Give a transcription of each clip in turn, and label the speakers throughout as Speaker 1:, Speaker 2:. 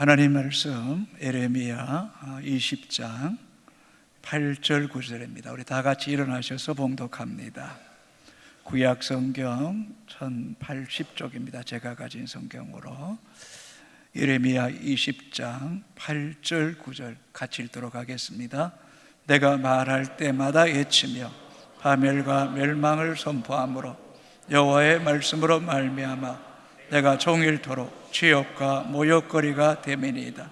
Speaker 1: 하나님 말씀 예레미야 20장 8절 9절입니다. 우리 다 같이 일어나셔서 봉독합니다. 구약 성경 1080쪽입니다. 제가 가진 성경으로 예레미야 20장 8절 9절 같이 읽도록 하겠습니다. 내가 말할 때마다 외치며 파멸과 멸망을 선포하므로 여호와의 말씀으로 말미암아 내가 종일토록 죄업과 모욕거리가 됨이니이다.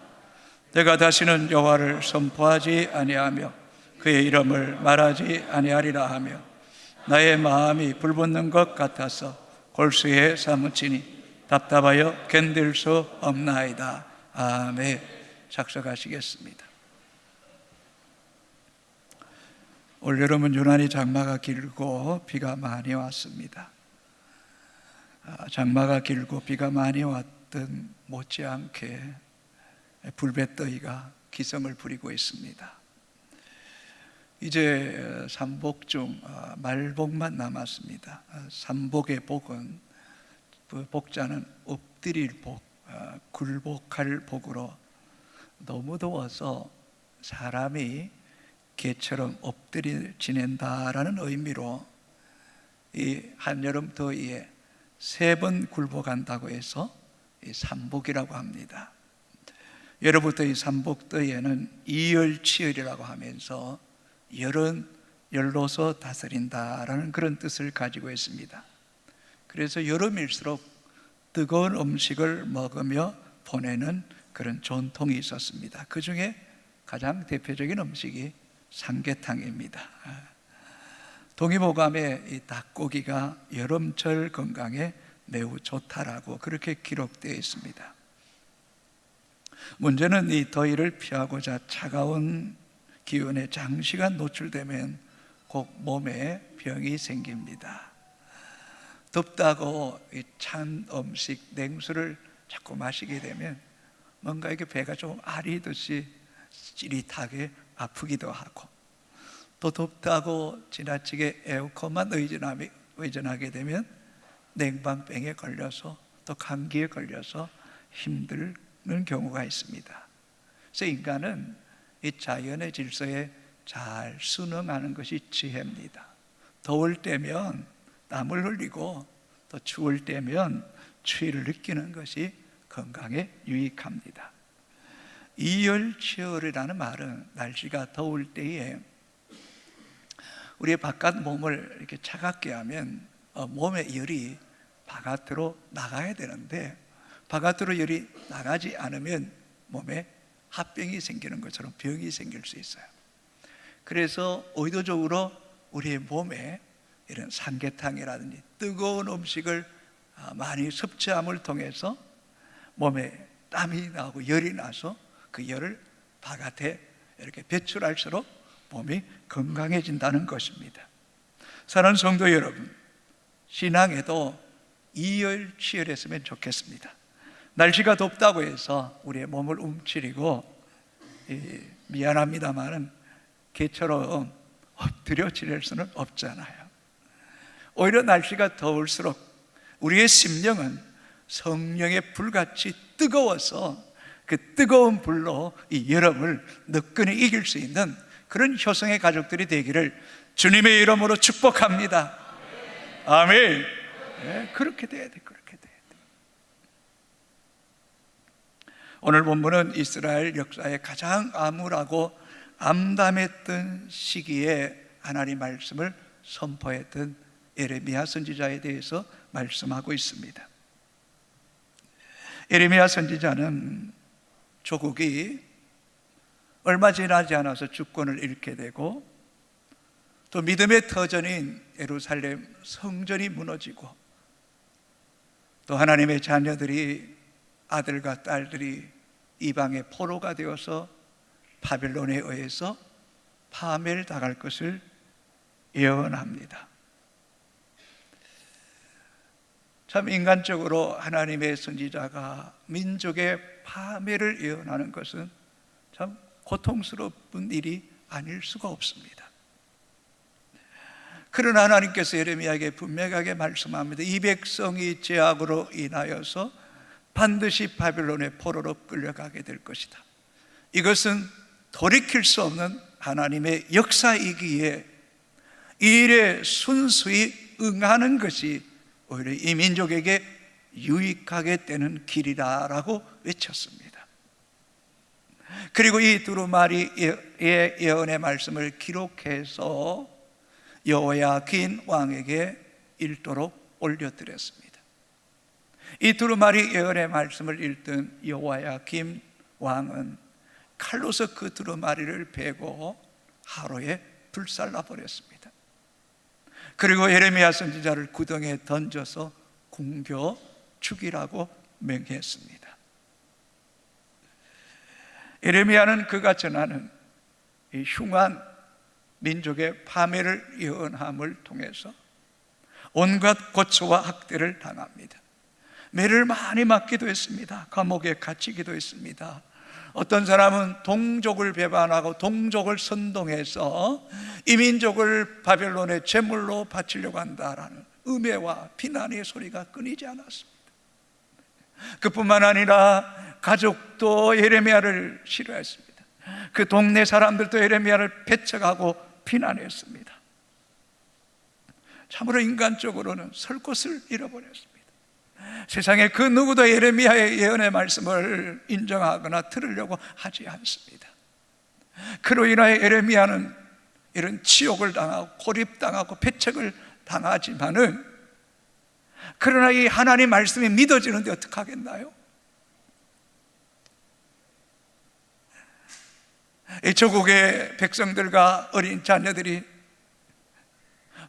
Speaker 1: 내가 다시는 여호와를 선포하지 아니하며 그의 이름을 말하지 아니하리라 하며 나의 마음이 불붙는 것 같아서 골수에 사무치니 답답하여 견딜 수 없나이다. 아멘. 작석하시겠습니다. 올여름은 유난히 장마가 길고 비가 많이 왔습니다. 장마가 길고 비가 많이 왔던 못지않게 불볕더위가 기승을 부리고 있습니다. 이제 삼복 중 말복만 남았습니다. 삼복의 복은 복자는 엎드릴 복, 굴복할 복으로 너무 더워서 사람이 개처럼 엎드려 지낸다라는 의미로 이 한여름 더위에 3번 굴복한다고 해서 이 삼복이라고 합니다. 예로부터 이 삼복더위에는 이열치열이라고 하면서 열은 열로서 다스린다라는 그런 뜻을 가지고 있습니다. 그래서 여름일수록 뜨거운 음식을 먹으며 보내는 그런 전통이 있었습니다. 그 중에 가장 대표적인 음식이 삼계탕입니다. 동의보감에 이 닭고기가 여름철 건강에 매우 좋다라고 그렇게 기록되어 있습니다. 문제는 이 더위를 피하고자 차가운 기온에 장시간 노출되면 꼭 몸에 병이 생깁니다. 덥다고 이 찬 음식, 냉수를 자꾸 마시게 되면 뭔가 이게 배가 좀 아리듯이 찌릿하게 아프기도 하고, 또 덥다고 지나치게 에어컨만 의존하게 되면 냉방병에 걸려서 또 감기에 걸려서 힘드는 경우가 있습니다. 그래서 인간은 이 자연의 질서에 잘 순응하는 것이 지혜입니다. 더울 때면 땀을 흘리고 또 추울 때면 추위를 느끼는 것이 건강에 유익합니다. 이열치열이라는 말은 날씨가 더울 때에 우리의 바깥 몸을 이렇게 차갑게 하면 몸의 열이 바깥으로 나가야 되는데 바깥으로 열이 나가지 않으면 몸에 합병이 생기는 것처럼 병이 생길 수 있어요. 그래서 의도적으로 우리의 몸에 이런 삼계탕이라든지 뜨거운 음식을 많이 섭취함을 통해서 몸에 땀이 나고 열이 나서 그 열을 바깥에 이렇게 배출할수록 몸이 건강해진다는 것입니다. 사랑하는 성도 여러분, 신앙에도 이열치열했으면 좋겠습니다. 날씨가 덥다고 해서 우리의 몸을 움츠리고 미안합니다만은 개처럼 엎드려 지낼 수는 없잖아요. 오히려 날씨가 더울수록 우리의 심령은 성령의 불같이 뜨거워서 그 뜨거운 불로 이 여름을 너끈히 이길 수 있는 그런 효성의 가족들이 되기를 주님의 이름으로 축복합니다. 아멘. 네, 그렇게 돼야 돼. 그렇게 돼야 돼. 오늘 본문은 이스라엘 역사의 가장 암울하고 암담했던 시기에 하나님 말씀을 선포했던 예레미야 선지자에 대해서 말씀하고 있습니다. 예레미야 선지자는 조국이 얼마 지나지 않아서 주권을 잃게 되고 또 믿음의 터전인 예루살렘 성전이 무너지고 또 하나님의 자녀들이 아들과 딸들이 이방의 포로가 되어서 바벨론에 의해서 파멸당할 것을 예언합니다. 참 인간적으로 하나님의 선지자가 민족의 파멸을 예언하는 것은 참 고통스러운 일이 아닐 수가 없습니다. 그러나 하나님께서 예레미야에게 분명하게 말씀합니다. 이 백성이 죄악으로 인하여서 반드시 바벨론의 포로로 끌려가게 될 것이다. 이것은 돌이킬 수 없는 하나님의 역사이기에 이 일에 순수히 응하는 것이 오히려 이 민족에게 유익하게 되는 길이라고 외쳤습니다. 그리고 이 두루마리의 예언의 말씀을 기록해서 여호야긴 왕에게 일도로 올려드렸습니다. 이 두루마리 예언의 말씀을 읽던 여호야긴 왕은 칼로서 그 두루마리를 베고 하루에 불살라 버렸습니다. 그리고 예레미야 선지자를 구덩이에 던져서 굶겨 죽이라고 명했습니다. 예레미야는 그가 전하는 이 흉한 민족의 파멸을 예언함을 통해서 온갖 고초와 학대를 당합니다. 매를 많이 맞기도 했습니다. 감옥에 갇히기도 했습니다. 어떤 사람은 동족을 배반하고 동족을 선동해서 이 민족을 바벨론의 제물로 바치려고 한다라는 음해와 비난의 소리가 끊이지 않았습니다. 그뿐만 아니라 가족도 예레미야를 싫어했습니다. 그 동네 사람들도 예레미야를 배척하고 비난했습니다. 참으로 인간적으로는 설 곳을 잃어버렸습니다. 세상에 그 누구도 예레미야의 예언의 말씀을 인정하거나 들으려고 하지 않습니다. 그로 인하여 예레미야는 이런 치욕을 당하고 고립당하고 배척을 당하지만은, 그러나 이 하나님 말씀이 믿어지는데 어떡하겠나요? 이 조국의 백성들과 어린 자녀들이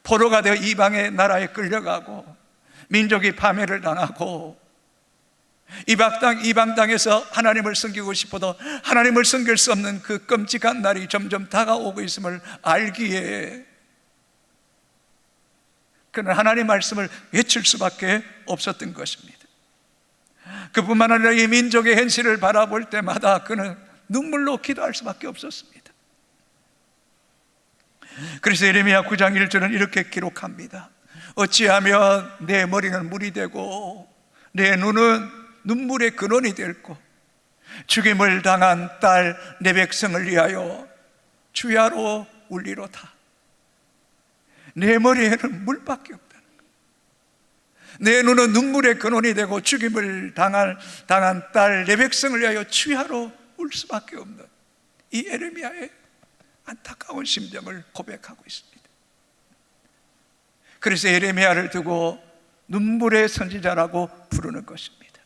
Speaker 1: 포로가 되어 이방의 나라에 끌려가고 민족이 파멸을 당하고 이방 땅에서 하나님을 섬기고 싶어도 하나님을 섬길 수 없는 그 끔찍한 날이 점점 다가오고 있음을 알기에 그는 하나님 말씀을 외칠 수밖에 없었던 것입니다. 그뿐만 아니라 이 민족의 현실을 바라볼 때마다 그는 눈물로 기도할 수밖에 없었습니다. 그래서 예레미야 9장 1절은 이렇게 기록합니다. 어찌하면 내 머리는 물이 되고 내 눈은 눈물의 근원이 될고 죽임을 당한 딸 내 백성을 위하여 주야로 울리로다. 내 머리에는 물밖에 없다는 것. 내 눈은 눈물의 근원이 되고 죽임을 당한 딸 내 백성을 위하여 주야로 울 수밖에 없는 이 예레미야의 안타까운 심정을 고백하고 있습니다. 그래서 예레미야를 두고 눈물의 선지자라고 부르는 것입니다.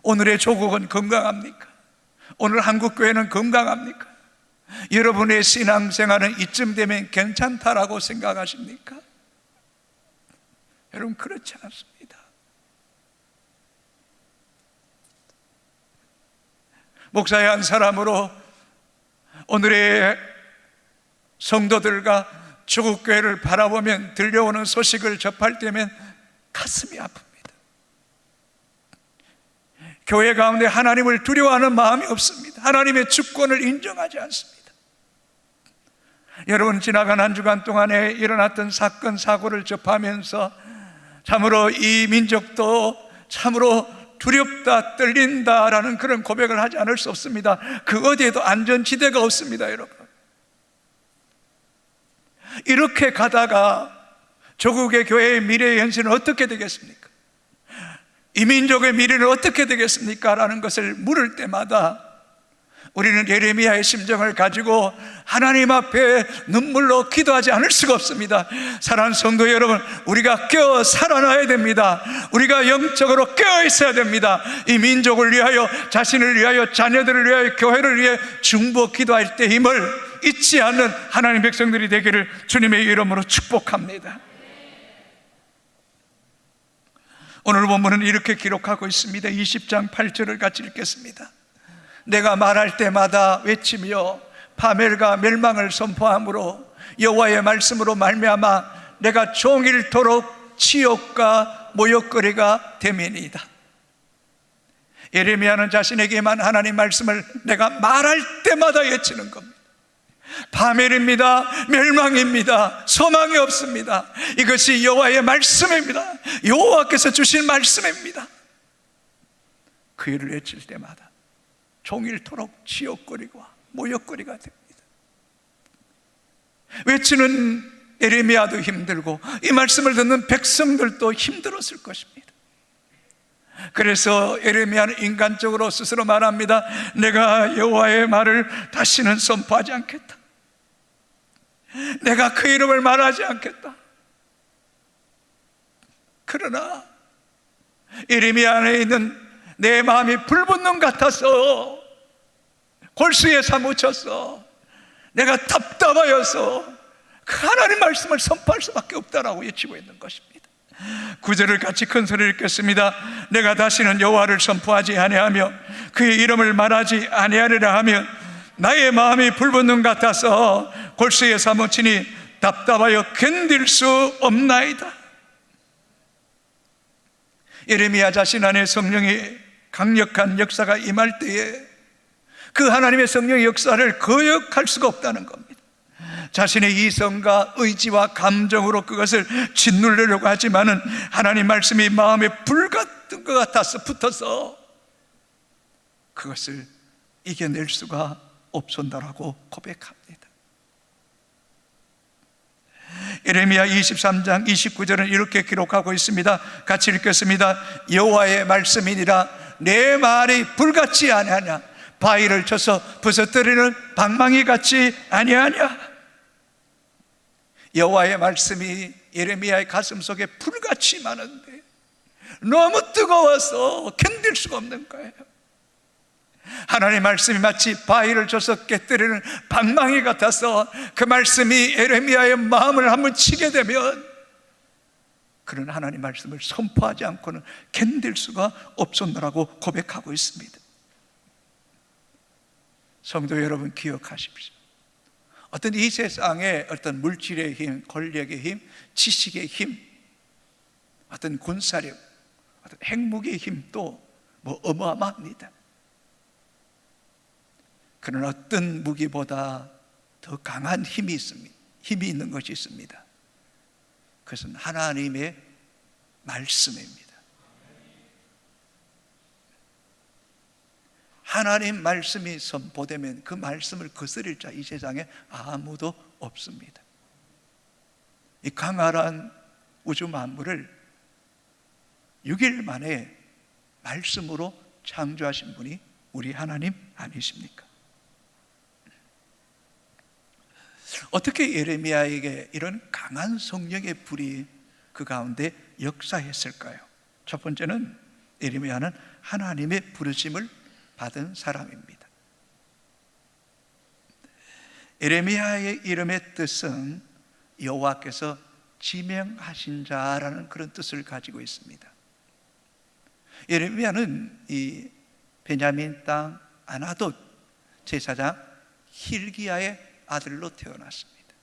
Speaker 1: 오늘의 조국은 건강합니까? 오늘 한국교회는 건강합니까? 여러분의 신앙생활은 이쯤 되면 괜찮다라고 생각하십니까? 여러분, 그렇지 않습니다. 목사의 한 사람으로 오늘의 성도들과 조국교회를 바라보면 들려오는 소식을 접할 때면 가슴이 아픕니다. 교회 가운데 하나님을 두려워하는 마음이 없습니다. 하나님의 주권을 인정하지 않습니다. 여러분, 지나간 한 주간 동안에 일어났던 사건 사고를 접하면서 참으로 이 민족도 참으로 두렵다, 떨린다라는 그런 고백을 하지 않을 수 없습니다. 그 어디에도 안전지대가 없습니다. 여러분, 이렇게 가다가 조국의 교회의 미래의 현실은 어떻게 되겠습니까? 이 민족의 미래는 어떻게 되겠습니까? 라는 것을 물을 때마다 우리는 예레미야의 심정을 가지고 하나님 앞에 눈물로 기도하지 않을 수가 없습니다. 사랑하는 성도 여러분, 우리가 깨어 살아나야 됩니다. 우리가 영적으로 깨어 있어야 됩니다. 이 민족을 위하여, 자신을 위하여, 자녀들을 위하여, 교회를 위해 중보 기도할 때 힘을 잊지 않는 하나님 백성들이 되기를 주님의 이름으로 축복합니다. 오늘 본문은 이렇게 기록하고 있습니다. 20장 8절을 같이 읽겠습니다. 내가 말할 때마다 외치며 파멸과 멸망을 선포함으로 여호와의 말씀으로 말미암아 내가 종일토록 치욕과 모욕거리가 되매니이다. 예레미야는 자신에게만 하나님 말씀을 내가 말할 때마다 외치는 겁니다. 파멸입니다. 멸망입니다. 소망이 없습니다. 이것이 여호와의 말씀입니다. 여호와께서 주신 말씀입니다. 그 일을 외칠 때마다 종일토록 지옥거리와 모욕거리가 됩니다. 외치는 예레미야도 힘들고 이 말씀을 듣는 백성들도 힘들었을 것입니다. 그래서 예레미야는 인간적으로 스스로 말합니다. 내가 여호와의 말을 다시는 선포하지 않겠다. 내가 그 이름을 말하지 않겠다. 그러나 예레미야 안에 있는 내 마음이 불붙는 같아서 골수에 사무쳤어. 내가 답답하여서 그 하나님 말씀을 선포할 수밖에 없다라고 외치고 있는 것입니다. 9절을 같이 큰 소리를 읽겠습니다. 내가 다시는 여호와를 선포하지 아니하며 그의 이름을 말하지 아니하리라 하면 나의 마음이 불붙는 같아서 골수에 사무치니 답답하여 견딜 수 없나이다. 예레미야 자신 안에 성령의 강력한 역사가 임할 때에 그 하나님의 성령의 역사를 거역할 수가 없다는 겁니다. 자신의 이성과 의지와 감정으로 그것을 짓누르려고 하지만은 하나님 말씀이 마음에 불 같은 것 같아서 붙어서 그것을 이겨낼 수가 없었다라고 고백합니다. 예레미야 23장 29절은 이렇게 기록하고 있습니다. 같이 읽겠습니다. 여호와의 말씀이니라 내 말이 불같지 아니하냐 바위를 쳐서 부서뜨리는 방망이 같지 아니하냐. 여호와의 말씀이 예레미야의 가슴 속에 불같이 많은데 너무 뜨거워서 견딜 수가 없는 거예요. 하나님의 말씀이 마치 바위를 쳐서 깨뜨리는 방망이 같아서 그 말씀이 예레미야의 마음을 한번 치게 되면 그런 하나님의 말씀을 선포하지 않고는 견딜 수가 없었노라고 고백하고 있습니다. 성도 여러분 기억하십시오. 어떤 이 세상의 어떤 물질의 힘, 권력의 힘, 지식의 힘, 어떤 군사력, 어떤 핵무기의 힘도 뭐 어마어마합니다. 그러나 어떤 무기보다 더 강한 힘이 있습니다. 힘이 있는 것이 있습니다. 그것은 하나님의 말씀입니다. 하나님 말씀이 선포되면 그 말씀을 거스릴 자 이 세상에 아무도 없습니다. 이 강활한 우주 만물을 6일 만에 말씀으로 창조하신 분이 우리 하나님 아니십니까? 어떻게 예레미야에게 이런 강한 성령의 불이 그 가운데 역사했을까요? 첫 번째는 예레미야는 하나님의 부르심을 받은 사람입니다. 예레미야의 이름의 뜻은 여호와께서 지명하신 자라는 그런 뜻을 가지고 있습니다. 예레미야는 이 베냐민 땅 아나돗 제사장 힐기야의 아들로 태어났습니다.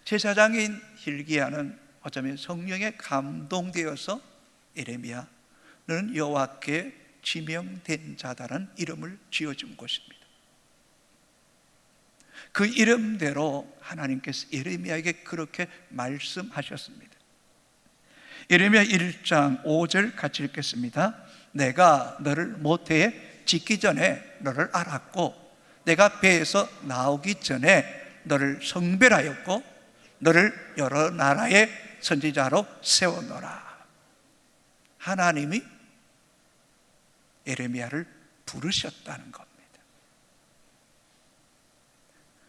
Speaker 1: 제사장인 힐기야는 어쩌면 성령에 감동되어서 예레미야는 여호와께 지명된 자다라는 이름을 지어준 것입니다. 그 이름대로 하나님께서 예레미야에게 그렇게 말씀하셨습니다. 예레미야 1장 5절 같이 읽겠습니다. 내가 너를 모태에 짓기 전에 너를 알았고 내가 배에서 나오기 전에 너를 성별하였고 너를 여러 나라의 선지자로 세워놓으라. 하나님이 예레미야를 부르셨다는 겁니다.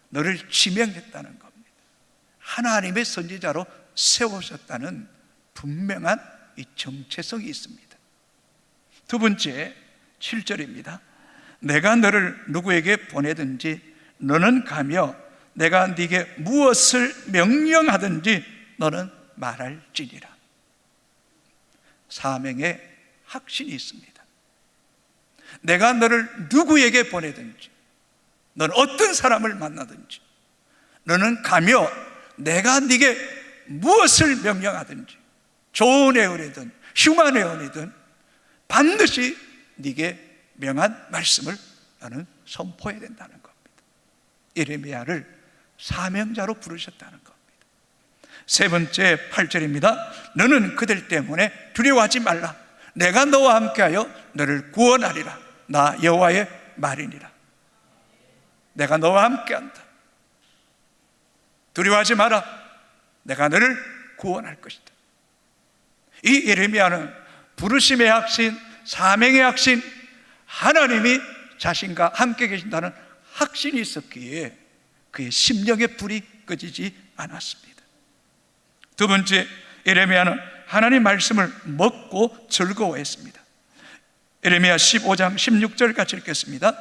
Speaker 1: 너를 지명했다는 겁니다. 하나님의 선지자로 세우셨다는 분명한 이 정체성이 있습니다. 두 번째 7절입니다. 내가 너를 누구에게 보내든지 너는 가며 내가 네게 무엇을 명령하든지 너는 말할지니라. 사명의 확신이 있습니다. 내가 너를 누구에게 보내든지 너는 어떤 사람을 만나든지 너는 가며 내가 네게 무엇을 명령하든지 좋은 애언이든 흉한 애언이든 반드시 네게 명한 말씀을 너는 선포해야 된다는 겁니다. 예레미야를 사명자로 부르셨다는 겁니다. 세 번째 8절입니다. 너는 그들 때문에 두려워하지 말라. 내가 너와 함께하여 너를 구원하리라. 나 여호와의 말이니라. 내가 너와 함께한다. 두려워하지 마라. 내가 너를 구원할 것이다. 이 예레미야는 부르심의 확신, 사명의 확신, 하나님이 자신과 함께 계신다는 확신이 있었기에 그의 심령의 불이 꺼지지 않았습니다. 두 번째, 예레미야는 하나님 말씀을 먹고 즐거워했습니다. 예레미야 15장 16절 같이 읽겠습니다.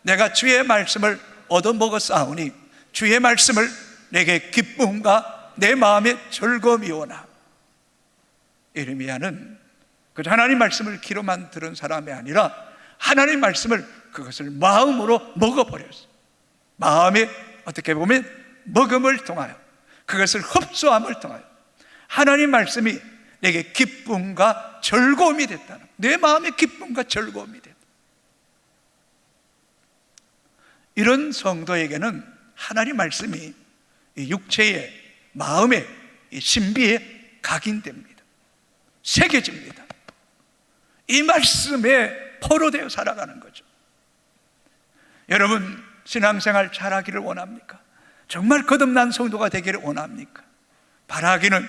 Speaker 1: 내가 주의 말씀을 얻어먹었사오니 주의 말씀을 내게 기쁨과 내 마음의 즐거움이오나. 예레미야는 그저 하나님 말씀을 귀로만 들은 사람이 아니라 하나님 말씀을 그것을 마음으로 먹어버렸어요. 마음에 어떻게 보면 먹음을 통하여, 그것을 흡수함을 통하여 하나님 말씀이 내게 기쁨과 즐거움이 됐다는, 내 마음의 기쁨과 즐거움이 됐다. 이런 성도에게는 하나님 말씀이 육체의, 마음의, 신비에 각인됩니다. 새겨집니다. 이 말씀에 포로되어 살아가는 거죠. 여러분, 신앙생활 잘하기를 원합니까? 정말 거듭난 성도가 되기를 원합니까? 바라기는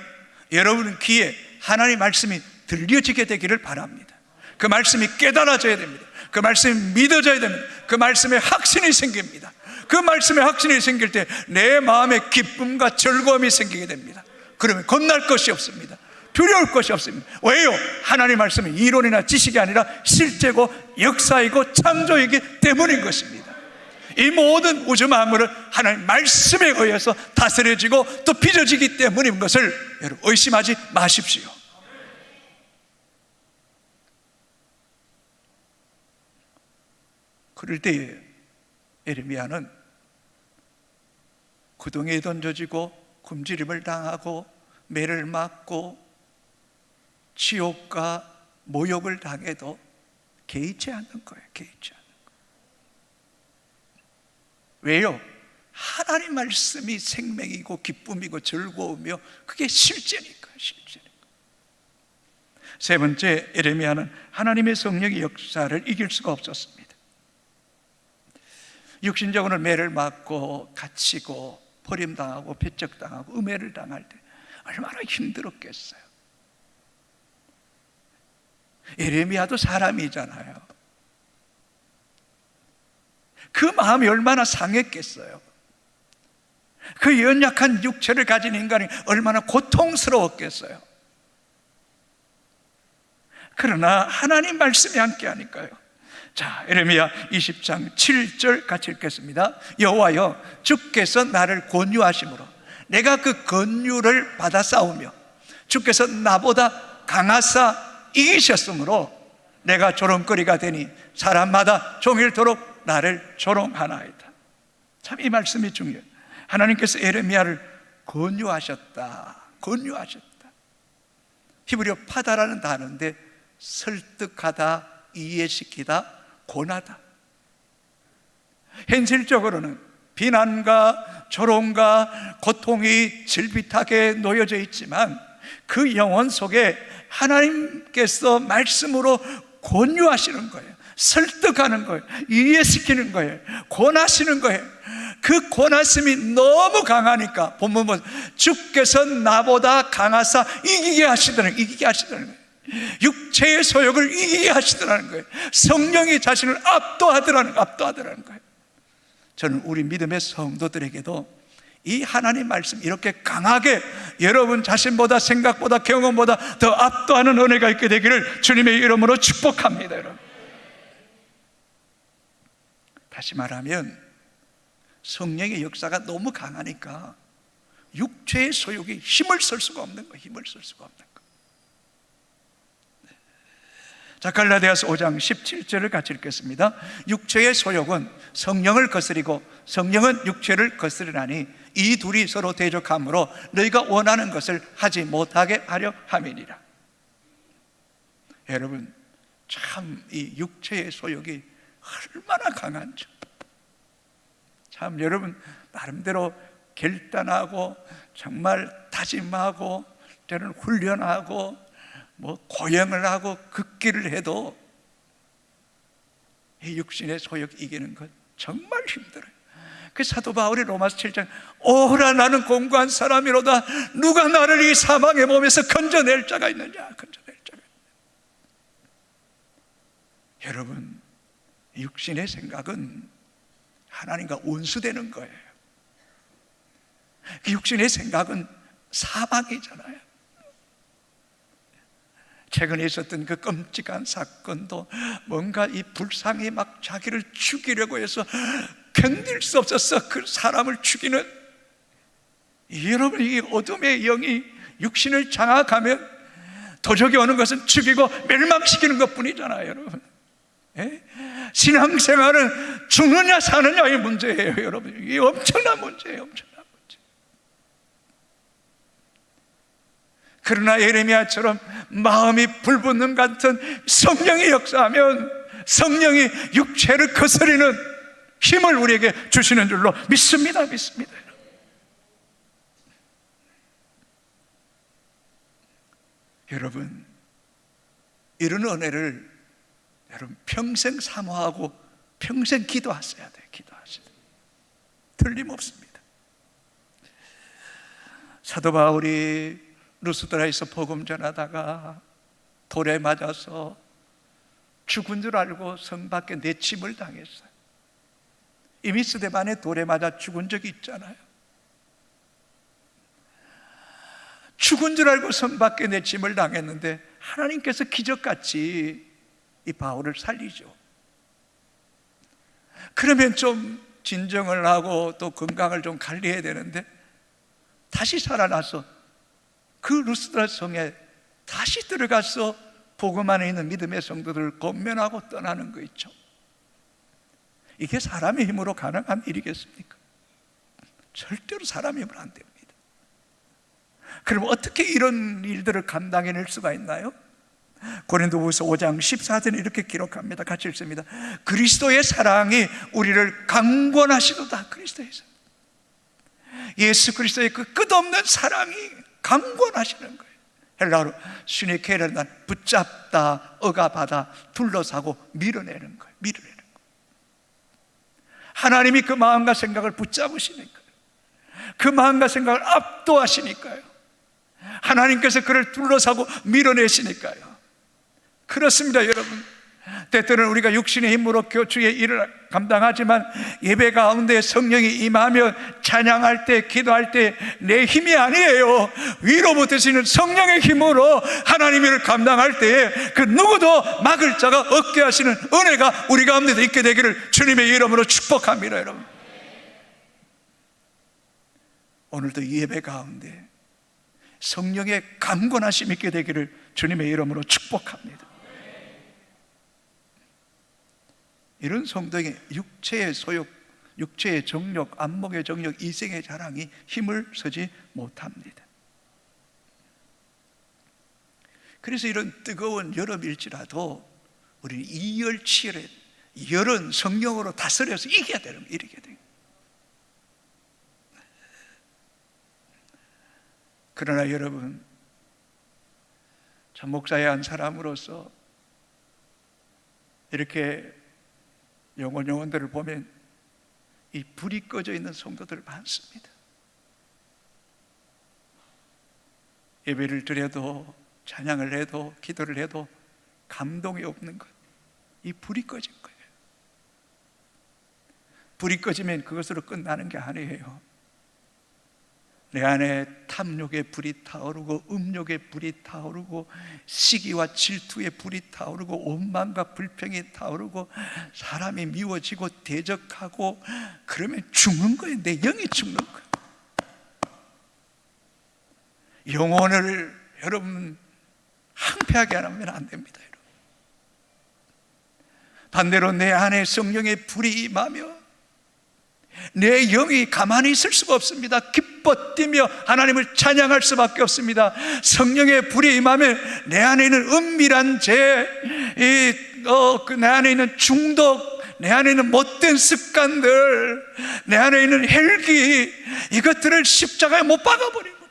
Speaker 1: 여러분 귀에 하나님의 말씀이 들려지게 되기를 바랍니다. 그 말씀이 깨달아져야 됩니다. 그 말씀이 믿어져야 됩니다. 그 말씀에 확신이 생깁니다. 그 말씀에 확신이 생길 때 내 마음에 기쁨과 즐거움이 생기게 됩니다. 그러면 겁날 것이 없습니다. 두려울 것이 없습니다. 왜요? 하나님의 말씀은 이론이나 지식이 아니라 실제고 역사이고 창조이기 때문인 것입니다. 이 모든 우주 만물은 하나님의 말씀에 의해서 다스려지고 또 빚어지기 때문인 것을 여러분 의심하지 마십시오. 그럴 때에 예레미야는 구덩이에 던져지고 굶주림을 당하고 매를 맞고 지옥과 모욕을 당해도 개의치 않는 거예요. 개의치 않는 거예요. 왜요? 하나님 말씀이 생명이고 기쁨이고 즐거우며 그게 실제니까. 실제니까. 세 번째, 예레미야는 하나님의 성령의 역사를 이길 수가 없었습니다. 육신적으로 매를 맞고 갇히고 버림당하고 배척당하고 음해를 당할 때 얼마나 힘들었겠어요. 예레미야도 사람이잖아요. 그 마음이 얼마나 상했겠어요. 그 연약한 육체를 가진 인간이 얼마나 고통스러웠겠어요. 그러나 하나님 말씀이 함께 하니까요. 자, 예레미야 20장 7절 같이 읽겠습니다. 여호와여, 주께서 나를 권유하심으로 내가 그 권유를 받아 싸우며 주께서 나보다 강하사 이기셨으므로 내가 조롱거리가 되니 사람마다 종일토록 나를 조롱하나이다. 참 이 말씀이 중요해요. 하나님께서 예레미야를 권유하셨다. 권유하셨다. 히브리어 파다라는 단어인데 설득하다, 이해시키다, 권하다. 현실적으로는 비난과 조롱과 고통이 질비하게 놓여져 있지만 그 영혼 속에 하나님께서 말씀으로 권유하시는 거예요. 설득하는 거예요. 이해시키는 거예요. 권하시는 거예요. 그 권하심이 너무 강하니까 본문 보면 주께서 나보다 강하사 이기게 하시더라는 거예요. 육체의 소욕을 이기게 하시더라는 거예요. 성령이 자신을 압도하더라는 거예요. 저는 우리 믿음의 성도들에게도 이 하나님 말씀 이렇게 강하게 여러분 자신보다 생각보다 경험보다 더 압도하는 은혜가 있게 되기를 주님의 이름으로 축복합니다. 여러분, 다시 말하면 성령의 역사가 너무 강하니까 육체의 소욕이 힘을 쓸 수가 없는 거예요. 힘을 쓸 수가 없는 거예요. 자, 갈라디아서 5장 17절을 같이 읽겠습니다. 육체의 소욕은 성령을 거스리고 성령은 육체를 거스리나니 이 둘이 서로 대적하므로 너희가 원하는 것을 하지 못하게 하려 함이니라. 여러분, 참 이 육체의 소욕이 얼마나 강한지 참 여러분 나름대로 결단하고 정말 다짐하고 때로는 훈련하고 고행을 하고 극기를 해도 이 육신의 소욕 이기는 것 정말 힘들어요. 그 사도 바울이 로마서 7장 오라 나는 공고한 사람이로다 누가 나를 이 사망의 몸에서 건져낼 자가 있느냐. 건져낼 자가 있느냐. 여러분, 육신의 생각은 하나님과 원수되는 거예요. 그 육신의 생각은 사망이잖아요. 최근에 있었던 그 끔찍한 사건도 뭔가 이 불상이 막 자기를 죽이려고 해서 견딜 수 없어서 그 사람을 죽이는, 여러분, 이 어둠의 영이 육신을 장악하면 도적이 오는 것은 죽이고 멸망시키는 것뿐이잖아요. 여러분, 신앙생활은 죽느냐 사느냐의 문제예요. 여러분, 이게 엄청난 문제예요. 엄청난 문제. 그러나 예레미야처럼 마음이 불붙는 같은 성령이 역사하면 성령이 육체를 거스리는 힘을 우리에게 주시는 줄로 믿습니다. 믿습니다. 여러분, 이런 은혜를 여러분 평생 사모하고 평생 기도하셔야 돼요. 기도하셔야 돼요. 틀림없습니다. 사도 바울이 루스드라에서 복음 전하다가 돌에 맞아서 죽은 줄 알고 성 밖에 내침을 당했어요. 이미 스데반에 돌에 맞아 죽은 적이 있잖아요. 죽은 줄 알고 성 밖에 내침을 당했는데 하나님께서 기적같이 이 바울을 살리죠. 그러면 좀 진정을 하고 또 건강을 좀 관리해야 되는데 다시 살아나서 그 루스드라 성에 다시 들어가서 복음 안에 있는 믿음의 성도들을 권면하고 떠나는 거 있죠. 이게 사람의 힘으로 가능한 일이겠습니까? 절대로 사람의 힘으로 안 됩니다. 그럼 어떻게 이런 일들을 감당해낼 수가 있나요? 고린도후서 5장 14절에 이렇게 기록합니다. 같이 읽습니다. 그리스도의 사랑이 우리를 강권하시도다. 그리스도의 사랑, 예수 그리스도의 그 끝없는 사랑이 강권하시는 거예요. 헬라어로 시네케르난, 붙잡다, 억압하다, 둘러싸고 밀어내는 거예요. 밀어내는 거예요. 하나님이 그 마음과 생각을 붙잡으시니까요. 그 마음과 생각을 압도하시니까요. 하나님께서 그를 둘러싸고 밀어내시니까요. 그렇습니다. 여러분, 때때로는 우리가 육신의 힘으로 교주의 일을 감당하지만 예배 가운데 성령이 임하며 찬양할 때, 기도할 때 내 힘이 아니에요. 위로부터 주시는 성령의 힘으로 하나님의 일을 감당할 때에 그 누구도 막을 자가 없게 하시는 은혜가 우리 가운데도 있게 되기를 주님의 이름으로 축복합니다. 여러분, 오늘도 이 예배 가운데 성령의 강권하심이 있게 되기를 주님의 이름으로 축복합니다. 이런 성도에게 육체의 소욕, 육체의 정욕, 안목의 정욕, 이생의 자랑이 힘을 쓰지 못합니다. 그래서 이런 뜨거운 여름일지라도 우리는 이열치열해 열은 성령으로 다스려서 이겨야 되는 거예요. 이겨야 돼요. 그러나 여러분, 참 목사의 한 사람으로서 이렇게 영혼들을 보면 이 불이 꺼져 있는 성도들 많습니다. 예배를 드려도 찬양을 해도 기도를 해도 감동이 없는 것, 이 불이 꺼진 거예요. 불이 꺼지면 그것으로 끝나는 게 아니에요. 내 안에 탐욕의 불이 타오르고 음욕의 불이 타오르고 시기와 질투의 불이 타오르고 원망과 불평이 타오르고 사람이 미워지고 대적하고 그러면 죽는 거예요. 내 영이 죽는 거예요. 영혼을 여러분 항폐하게 하면 안 됩니다. 여러분. 반대로 내 안에 성령의 불이 임하며 내 영이 가만히 있을 수가 없습니다. 기뻐 뛰며 하나님을 찬양할 수밖에 없습니다. 성령의 불이 임하면 내 안에 있는 은밀한 죄, 내 안에 있는 중독, 내 안에 있는 못된 습관들, 내 안에 있는 혈기, 이것들을 십자가에 못 박아버리고,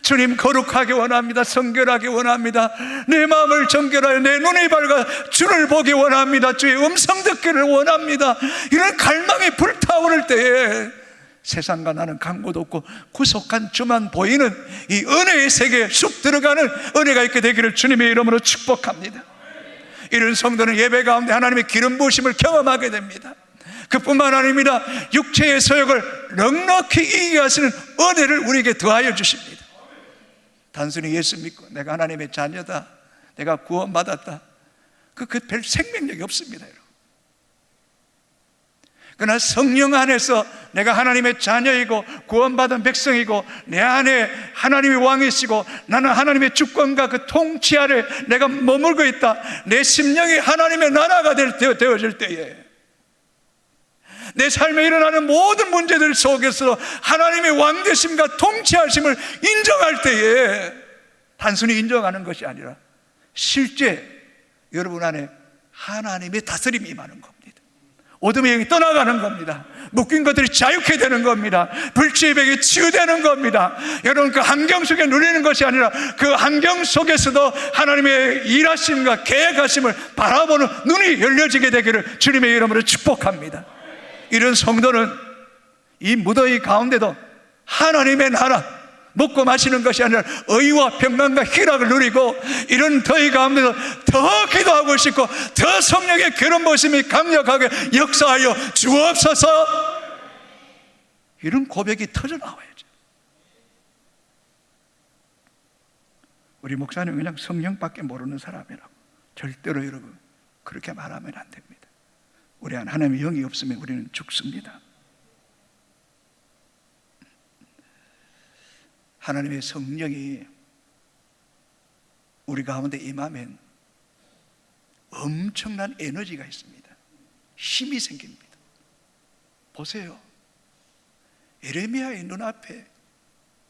Speaker 1: 주님 거룩하게 원합니다. 성결하게 원합니다. 내 마음을 정결하여 내 눈이 밝아 주를 보기 원합니다. 주의 음성 듣기를 원합니다. 이런 갈망이 불타오를 때에 세상과 나는 강고도 없고 구속한 주만 보이는 이 은혜의 세계에 쑥 들어가는 은혜가 있게 되기를 주님의 이름으로 축복합니다. 이런 성도는 예배 가운데 하나님의 기름 부으심을 경험하게 됩니다. 그뿐만 아닙니다. 육체의 소욕을 넉넉히 이기게 하시는 은혜를 우리에게 더하여 주십니다. 단순히 예수 믿고 내가 하나님의 자녀다, 내가 구원받았다, 그 별 생명력이 없습니다, 여러분. 그러나 성령 안에서 내가 하나님의 자녀이고 구원받은 백성이고 내 안에 하나님의 왕이시고 나는 하나님의 주권과 그 통치 아래 내가 머물고 있다, 내 심령이 하나님의 나라가 되어질 때에 내 삶에 일어나는 모든 문제들 속에서 하나님의 왕되심과 통치하심을 인정할 때에 단순히 인정하는 것이 아니라 실제 여러분 안에 하나님의 다스림이 임하는 겁니다. 어둠의 영이 떠나가는 겁니다. 묶인 것들이 자유케 되는 겁니다. 불치의 벽이 치유되는 겁니다. 여러분, 그 환경 속에 누리는 것이 아니라 그 환경 속에서도 하나님의 일하심과 계획하심을 바라보는 눈이 열려지게 되기를 주님의 이름으로 축복합니다. 이런 성도는 이 무더위 가운데도 하나님의 나라, 먹고 마시는 것이 아니라 의와 평강과 희락을 누리고, 이런 더위 가운데도 더 기도하고 싶고 더 성령의 기름 부으심이 강력하게 역사하여 주옵소서, 이런 고백이 터져 나와야죠. 우리 목사님 그냥 성령밖에 모르는 사람이라고 절대로 여러분 그렇게 말하면 안 됩니다. 우리 안 하나님의 영이 없으면 우리는 죽습니다. 하나님의 성령이 우리 가운데 임하면 엄청난 에너지가 있습니다. 힘이 생깁니다. 보세요. 예레미야의 눈앞에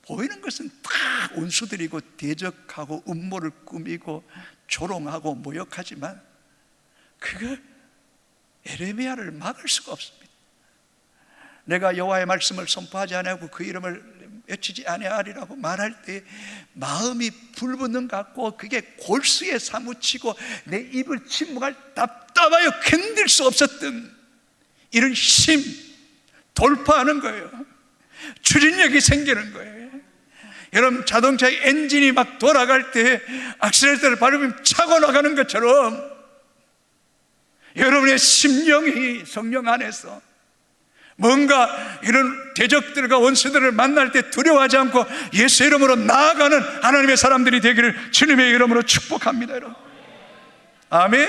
Speaker 1: 보이는 것은 다 원수들이고 대적하고 음모를 꾸미고 조롱하고 모욕하지만 그거 예레미야를 막을 수가 없습니다. 내가 여호와의 말씀을 선포하지 아니하고 그 이름을 외치지 아니하리라고 말할 때 마음이 불붙는 것 같고 그게 골수에 사무치고 내 입을 침묵할 답답하여 견딜 수 없었던 이런 힘, 돌파하는 거예요. 추진력이 생기는 거예요. 여러분, 자동차의 엔진이 막 돌아갈 때 악셀레이터를 밟으면 차고 나가는 것처럼 여러분의 심령이 성령 안에서 뭔가 이런 대적들과 원수들을 만날 때 두려워하지 않고 예수 이름으로 나아가는 하나님의 사람들이 되기를 주님의 이름으로 축복합니다, 여러분. 아멘.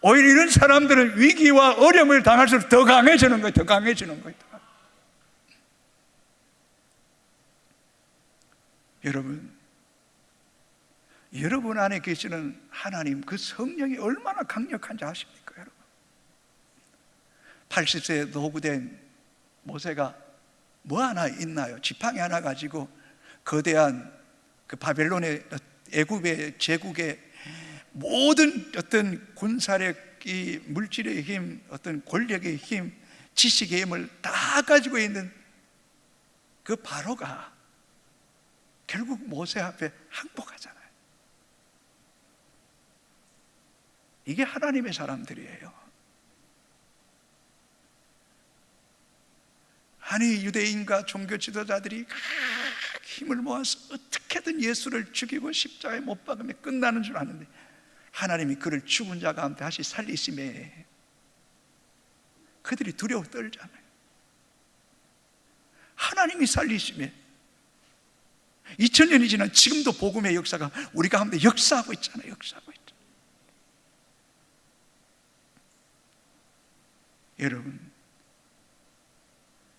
Speaker 1: 오히려 이런 사람들은 위기와 어려움을 당할수록 더 강해지는 거예요. 더 강해지는 거예요. 여러분 안에 계시는 하나님, 그 성령이 얼마나 강력한지 아십니까, 여러분? 80세 노후된 모세가 뭐 하나 있나요? 지팡이 하나 가지고 거대한 그 바벨론의 애굽의 제국의 모든 어떤 군사력, 이 물질의 힘, 어떤 권력의 힘, 지식의 힘을 다 가지고 있는 그 바로가 결국 모세 앞에 항복하잖아요. 이게 하나님의 사람들이에요. 아니, 유대인과 종교 지도자들이 힘을 모아서 어떻게든 예수를 죽이고 십자가에 못 박으면 끝나는 줄 아는데 하나님이 그를 죽은 자 가운데 다시 살리심에 그들이 두려워 떨잖아요. 하나님이 살리심에 2000년이 지난 지금도 복음의 역사가 우리 가운데 역사하고 있잖아요. 역사하고 있죠.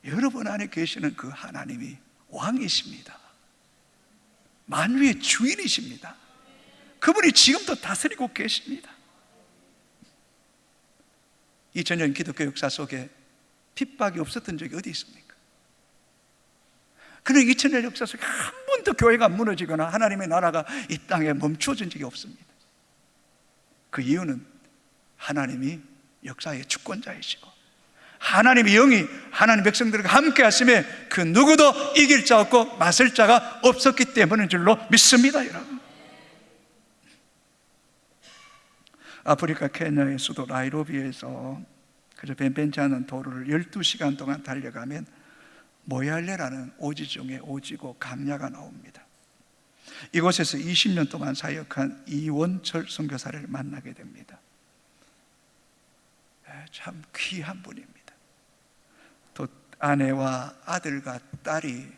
Speaker 1: 여러분 안에 계시는 그 하나님이 왕이십니다. 만유의 주인이십니다. 그분이 지금도 다스리고 계십니다. 2000년 기독교 역사 속에 핍박이 없었던 적이 어디 있습니까? 그런 2000년 역사 속에 한 번도 교회가 무너지거나 하나님의 나라가 이 땅에 멈추어진 적이 없습니다. 그 이유는 하나님이 역사의 주권자이시고 하나님의 영이 하나님 백성들과 함께 하심에 그 누구도 이길 자 없고 맞설 자가 없었기 때문인 줄로 믿습니다, 여러분. 아프리카 케냐의 수도 나이로비에서 그저 벤벤치 않은 도로를 12시간 동안 달려가면 모얄레라는 오지 중에 오지고 강야가 나옵니다. 이곳에서 20년 동안 사역한 이원철 선교사를 만나게 됩니다. 참 귀한 분입니다. 또 아내와 아들과 딸이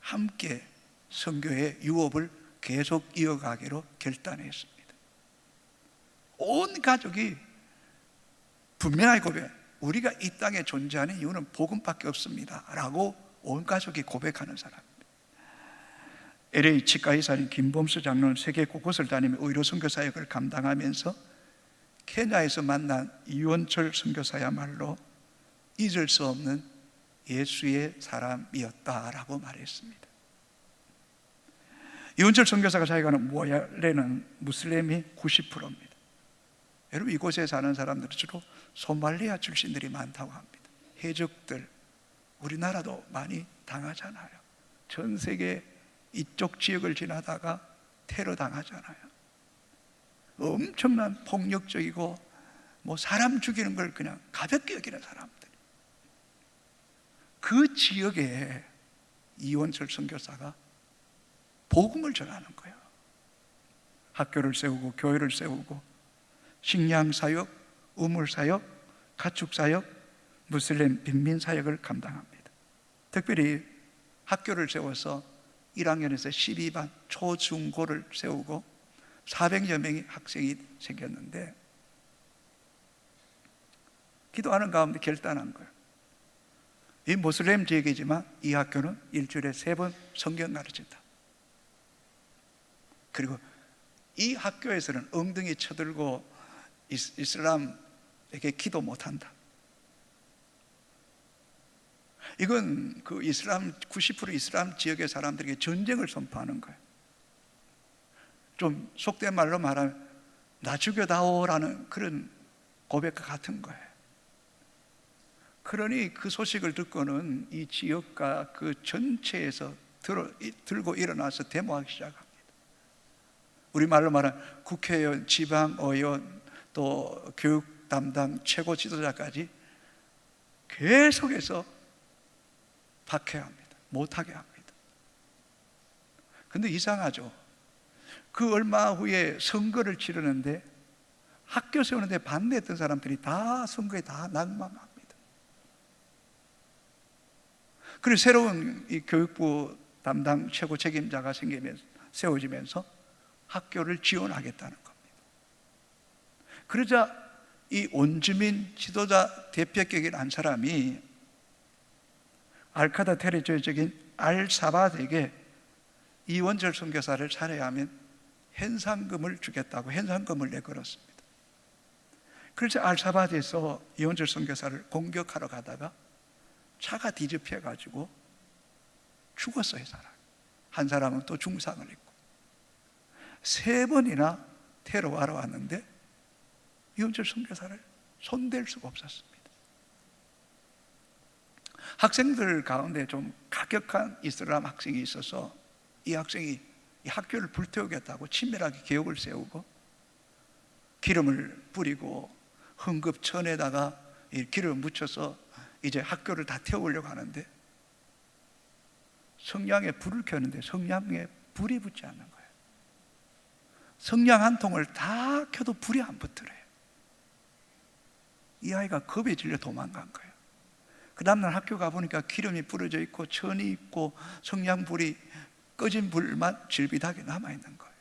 Speaker 1: 함께 선교의 유업을 계속 이어가기로 결단했습니다. 온 가족이 분명하게 고백, 우리가 이 땅에 존재하는 이유는 복음밖에 없습니다 라고 온 가족이 고백하는 사람입니다. LA 치과의 사인 김범수 장로는 세계 곳곳을 다니며 의료 선교 사역을 감당하면서 케냐에서 만난 이원철 선교사야말로 잊을 수 없는 예수의 사람이었다라고 말했습니다. 이원철 선교사가 사역하는 모얄레는 무슬림이 90%입니다. 여러분, 이곳에 사는 사람들은 주로 소말리아 출신들이 많다고 합니다. 해적들, 우리나라도 많이 당하잖아요. 전 세계 이쪽 지역을 지나다가 테러 당하잖아요. 엄청난 폭력적이고 사람 죽이는 걸 그냥 가볍게 여기는 사람들. 그 지역에 이원철 선교사가 복음을 전하는 거예요. 학교를 세우고 교회를 세우고 식량사역, 우물사역, 가축사역, 무슬림 빈민사역을 감당합니다. 특별히 학교를 세워서 1학년에서 12반 초중고를 세우고 400여 명의 학생이 생겼는데 기도하는 가운데 결단한 거예요. 이 무슬림 지역이지만 이 학교는 일주일에 3번 성경 가르친다. 그리고 이 학교에서는 엉덩이 쳐들고 이슬람에게 기도 못한다. 이건 그 이슬람 90% 이슬람 지역의 사람들에게 전쟁을 선포하는 거예요. 좀 속된 말로 말하면 나 죽여다오라는 그런 고백과 같은 거예요. 그러니 그 소식을 듣고는 이 지역과 그 전체에서 들고 일어나서 데모하기 시작합니다. 우리말로 말하면 국회의원, 지방의원, 또 교육 담당 최고 지도자까지 계속해서 박해합니다. 못하게 합니다. 근데 이상하죠. 그 얼마 후에 선거를 치르는데 학교 세우는데 반대했던 사람들이 다 선거에 다 낙망합니다. 그리고 새로운 이 교육부 담당 최고 책임자가 세워지면서 학교를 지원하겠다는 겁니다. 그러자 이 원주민 지도자 대표격인 한 사람이 알카다 테리토리적인 알사바드에게 이원철 선교사를 살해야 하면 현상금을 주겠다고 현상금을 내걸었습니다. 그래서 알사바드에서 이원철 선교사를 공격하러 가다가 차가 뒤집혀가지고 죽었어요. 한 사람은 또 중상을 입고 3번이나 테러하러 왔는데 이원철 선교사를 손댈 수가 없었습니다. 학생들 가운데 좀 가격한 이슬람 학생이 있어서 이 학생이 이 학교를 불태우겠다고 친밀하게 계획을 세우고 기름을 뿌리고 흥급천에다가 기름을 묻혀서 이제 학교를 다 태우려고 하는데 성냥에 불을 켜는데 성냥에 불이 붙지 않는 거예요. 성냥 한 통을 다 켜도 불이 안 붙더래요. 이 아이가 겁에 질려 도망간 거예요. 그 다음날 학교 가보니까 기름이 뿌려져 있고 천이 있고 성냥불이 꺼진 불만 질비하게 남아있는 거예요.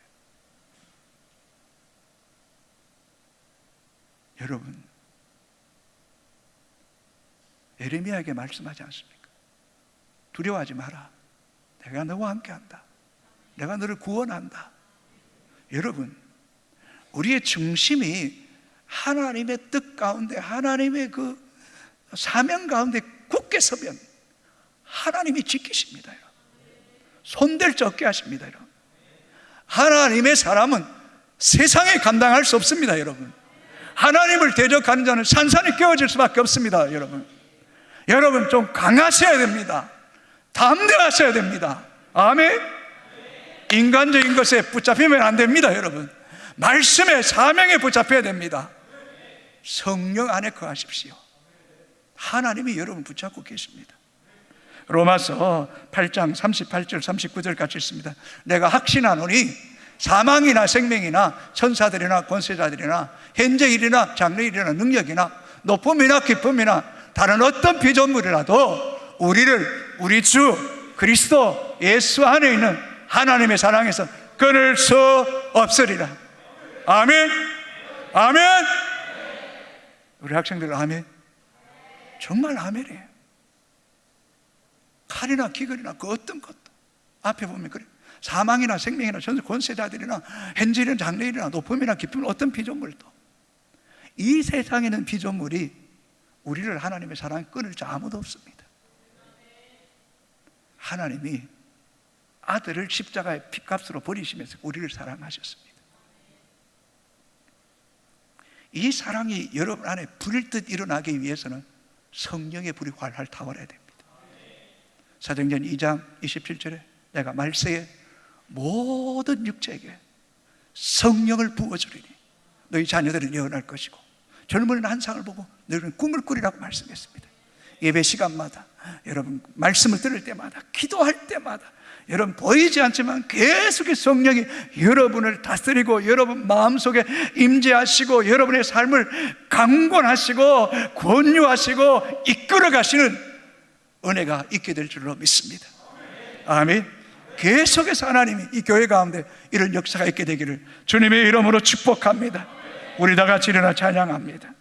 Speaker 1: 여러분, 예레미야에게 말씀하지 않습니까? 두려워하지 마라. 내가 너와 함께한다. 내가 너를 구원한다. 여러분, 우리의 중심이 하나님의 뜻 가운데 하나님의 그 사명 가운데 굳게 서면 하나님이 지키십니다. 손댈 수 없게 하십니다. 하나님의 사람은 세상에 감당할 수 없습니다, 여러분. 하나님을 대적하는 자는 산산이 깨어질 수밖에 없습니다, 여러분. 여러분 좀 강하셔야 됩니다. 담대하셔야 됩니다. 아멘. 인간적인 것에 붙잡히면 안 됩니다, 여러분. 말씀의 사명에 붙잡혀야 됩니다. 성령 안에 거하십시오. 하나님이 여러분 붙잡고 계십니다. 로마서 8장 38절 39절 같이 있습니다. 내가 확신하노니 사망이나 생명이나 천사들이나 권세자들이나 현재 일이나 장래 일이나 능력이나 높음이나 깊음이나 다른 어떤 피조물이라도 우리를 우리 주 그리스도 예수 안에 있는 하나님의 사랑에서 끊을 수 없으리라. 아멘. 아멘. 우리 학생들 아멘. 정말 아멘이에요. 칼이나 기근이나 그 어떤 것도 앞에 보면 그래. 사망이나 생명이나 전세 권세자들이나 현재일이나 장래일이나 높음이나 깊음이나 어떤 피조물도, 이 세상에 있는 피조물이 우리를 하나님의 사랑에 끊을 자 아무도 없습니다. 하나님이 아들을 십자가의 핏값으로 버리시면서 우리를 사랑하셨습니다. 이 사랑이 여러분 안에 불일듯 일어나기 위해서는 성령의 불이 활활 타오르야 됩니다. 사도행전 2장 27절에 내가 말세에 모든 육체에게 성령을 부어주리니 너희 자녀들은 예언할 것이고 젊은 한상을 보고 너희는 꿈을 꾸리라고 말씀했습니다. 예배 시간마다 여러분 말씀을 들을 때마다 기도할 때마다 여러분 보이지 않지만 계속해서 성령이 여러분을 다스리고 여러분 마음속에 임재하시고 여러분의 삶을 강권하시고 권유하시고 이끌어 가시는 은혜가 있게 될 줄로 믿습니다. 아멘. 계속해서 하나님이 이 교회 가운데 이런 역사가 있게 되기를 주님의 이름으로 축복합니다. 우리 다 같이 일어나 찬양합니다.